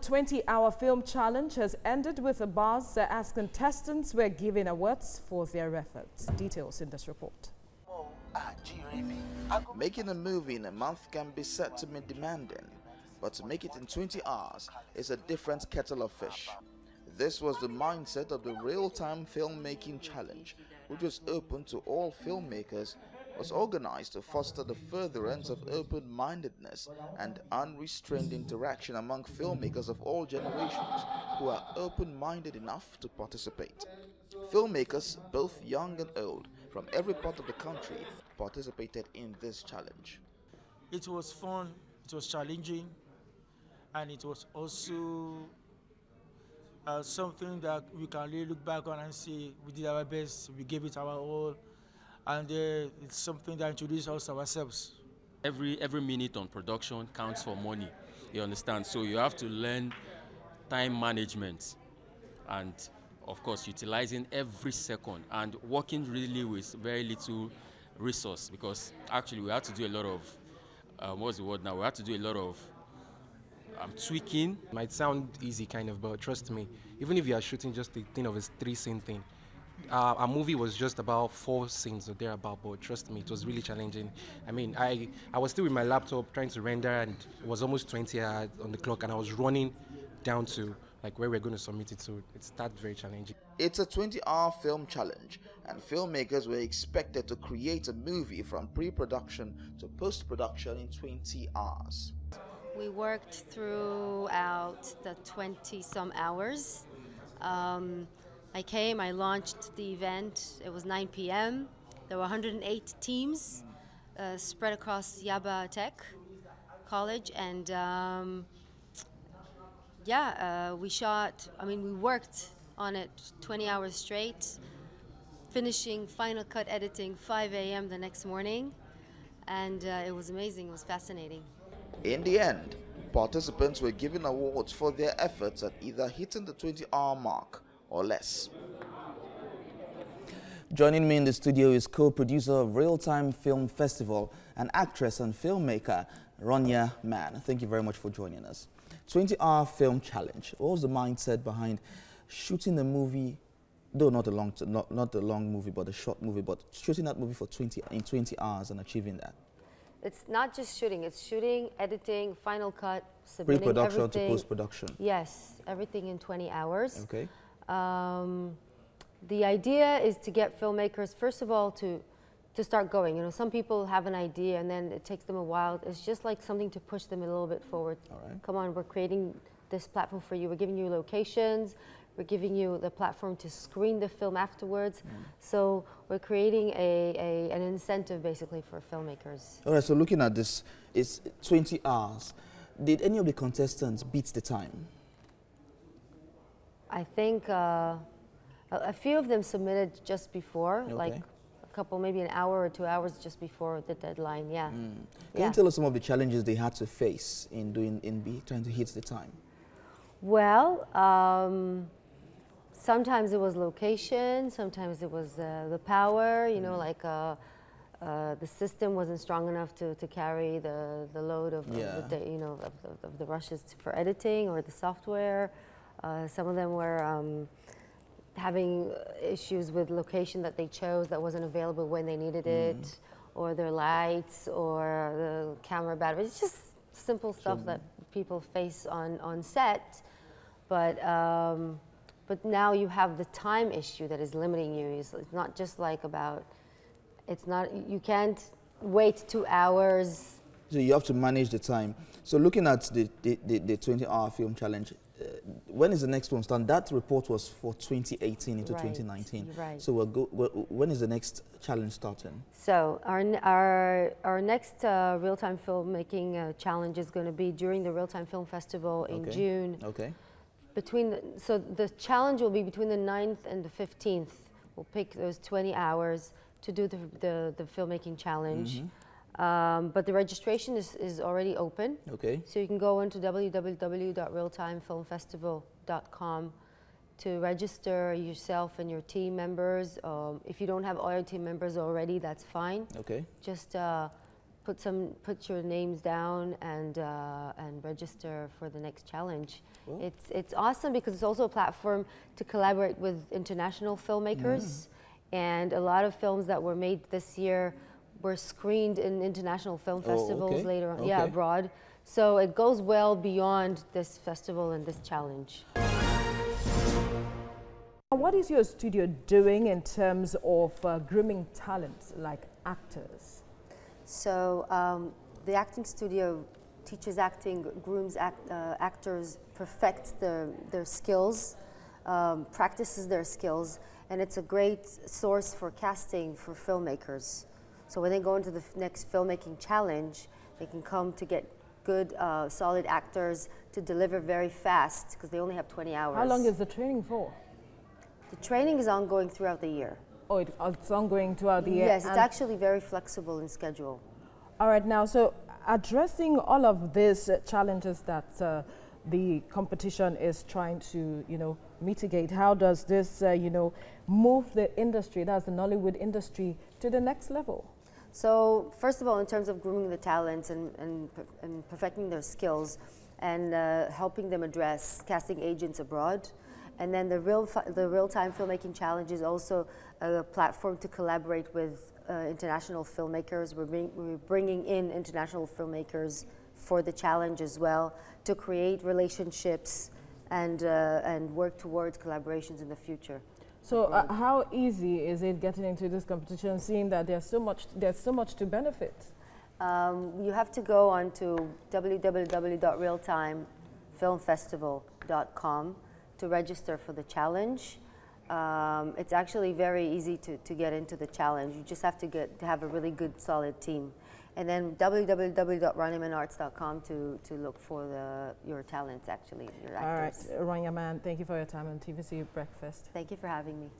20-hour film challenge has ended with a buzz as contestants were given awards for their efforts. Details in this report. Making a movie in a month can be said to be demanding, but to make it in 20 hours is a different kettle of fish. This was the mindset of the real-time filmmaking challenge, which was open to all filmmakers, was organized to foster the furtherance of open-mindedness and unrestrained interaction among filmmakers of all generations who are open-minded enough to participate. Filmmakers, both young and old, from every part of the country, participated in this challenge. It was fun, it was challenging, and it was also something that we can really look back on and say we did our best, we gave it our all, and it's something that introduced us to ourselves. Every minute on production counts for money, you understand? So you have to learn time management and, of course, utilizing every second and working really with very little resource, because actually we had to do a lot of, what's the word now? We had to do a lot of tweaking. Might sound easy kind of, but trust me, even if you are shooting just a thing of a 3-scene thing, our movie was just about 4 scenes or thereabout, but trust me, it was really challenging. I mean, I was still with my laptop trying to render, and it was almost 20 hours on the clock, and I was running down to like where we're going to submit it, so it's that very challenging. It's a 20-hour film challenge, and filmmakers were expected to create a movie from pre-production to post-production in 20 hours. We worked throughout the 20-some hours. I launched the event. It was 9 p.m. There were 108 teams spread across Yaba Tech College, and we worked on it 20 hours straight, finishing final cut editing 5 a.m. the next morning, and it was amazing, it was fascinating. In the end, participants were given awards for their efforts at either hitting the 20-hour mark or less. Joining me in the studio is co-producer of Real-Time Film Festival and actress and filmmaker Ronya Mann. Thank you very much for joining us. 20-hour film challenge. What was the mindset behind shooting the movie, though not a long movie, but a short movie, but shooting that movie for 20 hours and achieving that? It's not just shooting, it's shooting, editing, final cut, submitting pre-production everything. To post-production. Yes, everything in 20 hours. Okay. The idea is to get filmmakers, first of all, to start going. You know, some people have an idea and then it takes them a while. It's just like something to push them a little bit forward. All right. Come on, we're creating this platform for you. We're giving you locations. We're giving you the platform to screen the film afterwards. So we're creating an incentive basically for filmmakers. All right, so looking at this, it's 20 hours. Did any of the contestants beat the time? I think a few of them submitted just before, okay. Like a couple, maybe an hour or 2 hours just before the deadline, yeah. Can you tell us some of the challenges they had to face in trying to hit the time? Well, sometimes it was location, sometimes it was the power, you know, like the system wasn't strong enough to carry the load of the rushes for editing, or the software. Some of them were having issues with location that they chose that wasn't available when they needed it, or their lights, or the camera battery. It's just simple stuff that people face on set. But now you have the time issue that is limiting you. It's not just like about, you can't wait 2 hours. So you have to manage the time. So looking at the 20-hour film challenge, when is the next one starting? That report was for 2018 into 2019. Right. So when is the next challenge starting? So our next real-time filmmaking challenge is going to be during the Real-Time Film Festival in June. Okay. So the challenge will be between the 9th and the 15th. We'll pick those 20 hours to do the filmmaking challenge. But the registration is already open. Okay. So you can go into www.realtimefilmfestival.com to register yourself and your team members. If you don't have all your team members already, that's fine. Okay. Just put your names down and register for the next challenge. Cool. It's awesome because it's also a platform to collaborate with international filmmakers, and a lot of films that were made this year were screened in international film festivals later on, abroad. So it goes well beyond this festival and this challenge. What is your studio doing in terms of grooming talents like actors? So the acting studio teaches acting, grooms actors, perfects their skills, practices their skills, and it's a great source for casting for filmmakers. So when they go into the next filmmaking challenge, they can come to get good, solid actors to deliver very fast because they only have 20 hours. How long is the training for? The training is ongoing throughout the year. Oh, it's ongoing throughout the year? Yes, it's actually very flexible in schedule. All right, now, so addressing all of these challenges that the competition is trying to, mitigate, how does this, move the industry, that's the Nollywood industry, to the next level? So, first of all, in terms of grooming the talents and perfecting their skills and helping them address casting agents abroad, and then the real-time filmmaking challenge is also a platform to collaborate with international filmmakers. We're bringing in international filmmakers for the challenge as well to create relationships and work towards collaborations in the future. So how easy is it getting into this competition, seeing that there's so much to benefit? You have to go on to www.realtimefilmfestival.com to register for the challenge. It's actually very easy to get into the challenge. You just have to have a really good, solid team. And then www.ranyamanarts.com to look for your talents, actually, your actors. All right, Ranyaman, thank you for your time on TVC Breakfast. Thank you for having me.